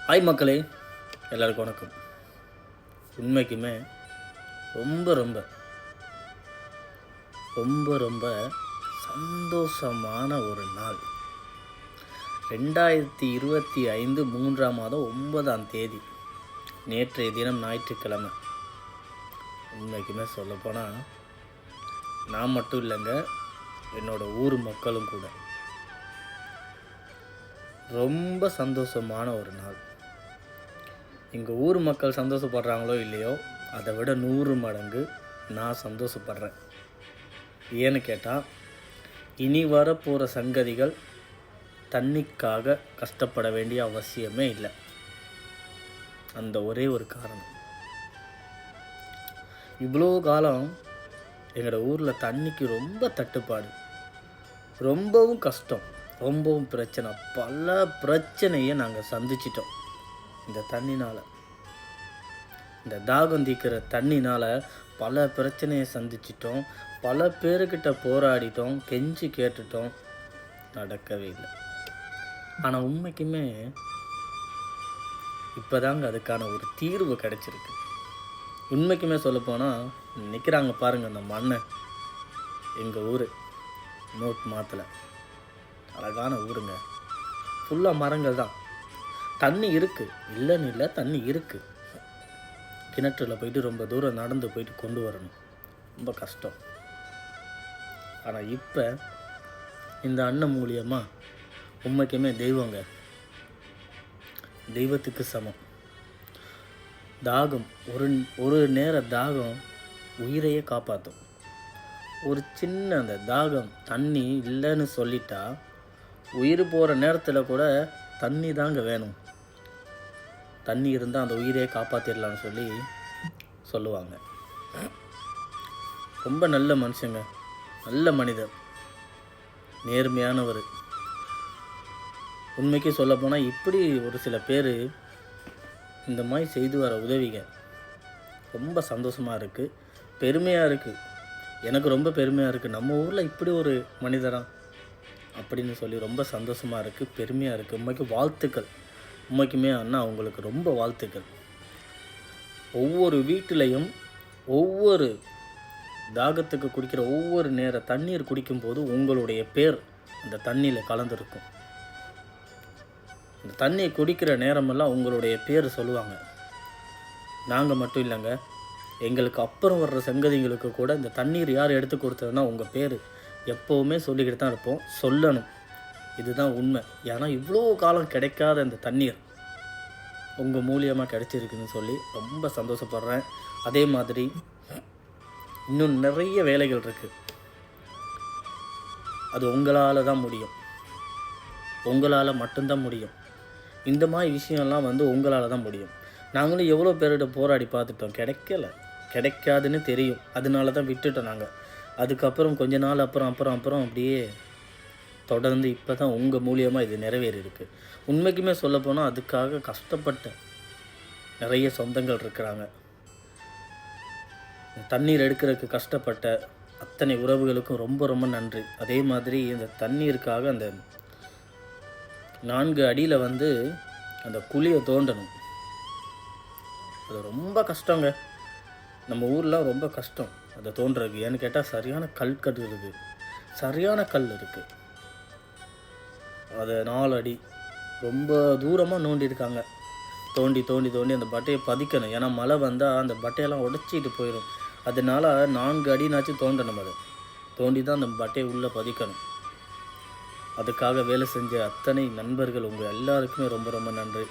Hi மக்களே, எல்லாருக்கும் வணக்கம். உண்மைக்குமே ரொம்ப ரொம்ப ரொம்ப ரொம்ப சந்தோஷமான ஒரு நாள். 2025 3ஆம் மாதம் 9ஆம் தேதி, நேற்றைய தினம் ஞாயிற்றுக்கிழமை. உண்மைக்குமே சொல்லப்போனால் நான் மட்டும் இல்லைங்க, என்னோடய ஊர் மக்களும் கூட ரொம்ப சந்தோஷமான ஒரு நாள். எங்கள் ஊர் மக்கள் சந்தோஷப்படுறாங்களோ இல்லையோ, அதை விட 100 மடங்கு நான் சந்தோஷப்படுறேன். ஏன்னு கேட்டால், இனி வரப்போகிற சங்கதிகள் தண்ணிக்காக கஷ்டப்பட வேண்டிய அவசியமே இல்லை. அந்த ஒரே ஒரு காரணம். இவ்வளோ காலம் எங்களோட ஊரில் தண்ணிக்கு ரொம்ப தட்டுப்பாடு, ரொம்பவும் கஷ்டம், ரொம்பவும் பிரச்சனை. பல பிரச்சனையை நாங்கள் சந்திச்சிட்டோம். இந்த தண்ணினால், இந்த தாகம் தீக்கிற தண்ணினால் பல பிரச்சனையை சந்திச்சிட்டோம். பல பேர்கிட்ட போராடிட்டோம், கெஞ்சி கேட்டுட்டோம், நடக்கவே இல்லை. ஆனால் உண்மைக்குமே இப்போ தாங்க அதுக்கான ஒரு தீர்வு கிடச்சிருக்கு. உண்மைக்குமே சொல்லப்போனால் நிற்கிறாங்க பாருங்கள் அந்த மண்ணை. எங்கள் ஊர் நோட் மாத்தலை, அழகான ஊருங்க. ஃபுல்லாக மரங்கள் தான். தண்ணி இருக்குது, இல்லைன்னு இல்லை, தண்ணி இருக்குது. கிணற்றில் போயிட்டு ரொம்ப தூரம் நடந்து போயிட்டு கொண்டு வரணும், ரொம்ப கஷ்டம். ஆனால் இப்போ இந்த அண்ணன் மூலியமாக உண்மைக்குமே தெய்வங்க, தெய்வத்துக்கு சமம். தாகம், ஒரு நேர தாகம் உயிரையே காப்பாற்றும். ஒரு சின்ன அந்த தாகம், தண்ணி இல்லைன்னு சொல்லிட்டா உயிர் போகிற நேரத்தில் கூட தண்ணி தாங்க வேணும், தண்ணி இருந்தால் அந்த உயிரையே காப்பாற்றிடலான்னு சொல்லுவாங்க. ரொம்ப நல்ல மனுஷங்க, நல்ல மனிதர், நேர்மையானவர். உண்மைக்கு சொல்லப்போனால் இப்படி ஒரு சில பேர் இந்த மாதிரி செய்து வர உதவிங்க ரொம்ப சந்தோஷமாக இருக்குது, பெருமையாக இருக்குது. எனக்கு ரொம்ப பெருமையாக இருக்குது, நம்ம ஊரில் இப்படி ஒரு மனிதரா அப்படின்னு ரொம்ப சந்தோஷமாக இருக்குது, பெருமையாக இருக்குது. உண்மைக்கு வாழ்த்துக்கள். உண்மைக்குமே அண்ணா உங்களுக்கு ரொம்ப வாழ்த்துக்கள். ஒவ்வொரு வீட்டிலையும் ஒவ்வொரு தாகத்துக்கு குடிக்கிற ஒவ்வொரு நேர தண்ணீர் குடிக்கும்போது உங்களுடைய பேர் அந்த தண்ணியில் கலந்துருக்கும். அந்த தண்ணியை குடிக்கிற நேரமெல்லாம் உங்களுடைய பேர் சொல்லுவாங்க. நாங்கள் மட்டும் இல்லைங்க, எங்களுக்கு அப்புறம் வர்ற சங்கதிகளுக்கு கூட இந்த தண்ணீர் யார் எடுத்து கொடுத்ததுன்னா உங்கள் பேர் எப்போவுமே சொல்லிக்கிட்டு தான் இருப்போம், சொல்லணும். இதுதான் உண்மை. ஏன்னா இவ்வளோ காலம் கிடைக்காத இந்த தண்ணீர் உங்கள் மூலியமாக கிடைச்சிருக்குன்னு ரொம்ப சந்தோஷப்படுறேன். அதே மாதிரி இன்னும் நிறைய வேலைகள் இருக்குது, அது உங்களால் தான் முடியும், உங்களால் மட்டும்தான் முடியும். இந்த மாதிரி விஷயம்லாம் உங்களால் தான் முடியும். நாங்களும் எவ்வளோ பேர்கிட்ட போராடி பார்த்துட்டோம், கிடைக்காதுன்னு தெரியும், அதனால தான் விட்டுட்டோம் நாங்கள். அதுக்கப்புறம் கொஞ்ச நாள் அப்புறம் அப்படியே தொடர்ந்து இப்போ தான் உங்கள் மூலியமாக இது நிறைவேறி இருக்குது. உண்மைக்குமே சொல்லப்போனால் அதுக்காக கஷ்டப்பட்ட நிறைய சொந்தங்கள் இருக்கிறாங்க. தண்ணீர் எடுக்கிறதுக்கு கஷ்டப்பட்ட அத்தனை உறவுகளுக்கும் ரொம்ப ரொம்ப நன்றி. அதே மாதிரி இந்த தண்ணீருக்காக அந்த 4 அடியில் அந்த குழியை தோண்டணும், அது ரொம்ப கஷ்டங்க. நம்ம ஊரில் ரொம்ப கஷ்டம் அதை தோண்டுறதுக்கு. ஏன்னு கேட்டால் சரியான கல் இருக்குது, சரியான கல் இருக்குது. அதை 4 அடி ரொம்ப தூரமாக நோண்டியிருக்காங்க. தோண்டி அந்த பட்டையை பதிக்கணும். ஏன்னா மழை வந்தால் அந்த பட்டையெல்லாம் உடச்சிட்டு போயிடும். அதனால் 4 அடினாச்சும் தோண்டணும். அதை தோண்டி தான் அந்த பட்டையை உள்ளே பதிக்கணும். அதுக்காக வேலை செஞ்ச அத்தனை நண்பர்கள் உங்கள் எல்லாருக்குமே ரொம்ப ரொம்ப நன்றி.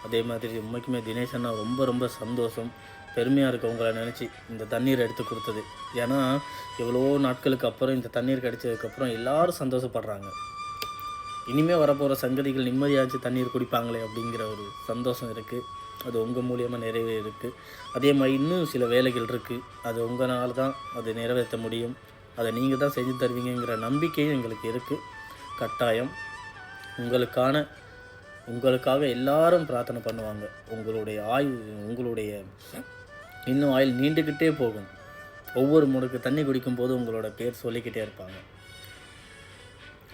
அதே மாதிரி உண்மைக்குமே தினேஷன்னா ரொம்ப ரொம்ப சந்தோஷம், பெருமையாக இருக்குது உங்களை நினச்சி இந்த தண்ணீர் எடுத்து கொடுத்தது. ஏன்னா எவ்வளோ நாட்களுக்கு அப்புறம் இந்த தண்ணீர் கிடைச்சதுக்கப்புறம் எல்லோரும் சந்தோஷப்படுறாங்க. இனிமேல் வரப்போகிற சங்கதிகள் நிம்மதியாச்சு தண்ணீர் குடிப்பாங்களே அப்படிங்கிற ஒரு சந்தோஷம் இருக்குது. அது உங்கள் மூலியமாக நிறைவே இருக்குது. அதே மாதிரி இன்னும் சில வேலைகள் இருக்குது, அது உங்களால் தான் அது நிறைவேற்ற முடியும். அதை நீங்கள் தான் செஞ்சு தருவீங்கிற நம்பிக்கையும் எங்களுக்கு இருக்குது. கட்டாயம் உங்களுக்காக எல்லாரும் பிரார்த்தனை பண்ணுவாங்க. உங்களுடைய இன்னும் ஆயுள் நீண்டுக்கிட்டே போகும். ஒவ்வொரு முறைக்கு தண்ணி குடிக்கும்போது உங்களோட பேர் சொல்லிக்கிட்டே இருப்பாங்க.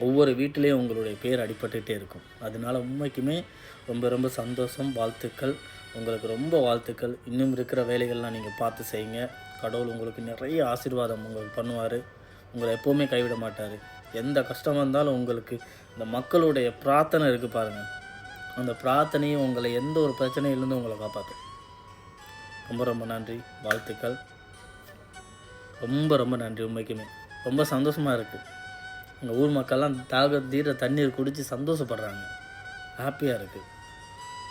ஒவ்வொரு வீட்டிலையும் உங்களுடைய பேர் அடிபட்டுகிட்டே இருக்கும். அதனால உண்மைக்குமே ரொம்ப ரொம்ப சந்தோஷம், வாழ்த்துக்கள். உங்களுக்கு ரொம்ப வாழ்த்துக்கள். இன்னும் இருக்கிற வேலைகள்லாம் நீங்கள் பார்த்து செய்யுங்க. கடவுள் உங்களுக்கு நிறைய ஆசீர்வாதம் உங்களுக்கு பண்ணுவார். உங்களை எப்போவுமே கைவிட மாட்டார். எந்த கஷ்டமாக இருந்தாலும் உங்களுக்கு இந்த மக்களுடைய பிரார்த்தனை இருக்குது பாருங்கள், அந்த பிரார்த்தனையும் உங்களை எந்த ஒரு பிரச்சனையிலேருந்து உங்களை காப்பாற்றும். ரொம்ப ரொம்ப நன்றி, வாழ்த்துக்கள். ரொம்ப ரொம்ப நன்றி. உண்மைக்குமே ரொம்ப சந்தோஷமாக இருக்குது. எங்கள் ஊர் மக்கள்லாம் தீர தண்ணீர் குடித்து சந்தோஷப்படுறாங்க, ஹாப்பியாக இருக்குது.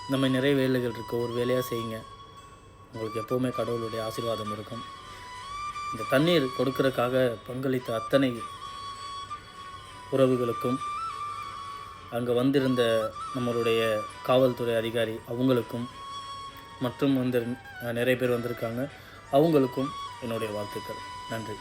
இந்த மாதிரி நிறைய வேலைகள் இருக்குது, ஒரு வேலையாக செய்யுங்க. உங்களுக்கு எப்போவுமே கடவுளுடைய ஆசீர்வாதம் இருக்கும். இந்த தண்ணீர் கொடுக்கறதுக்காக பங்களித்த அத்தனை உறவுகளுக்கும், அங்கே வந்திருந்த நம்மளுடைய காவல்துறை அதிகாரி அவங்களுக்கும், மற்றும் நிறைய பேர் வந்திருக்காங்க, அவங்களுக்கும் என்னுடைய வாழ்த்துக்கள். நன்றி.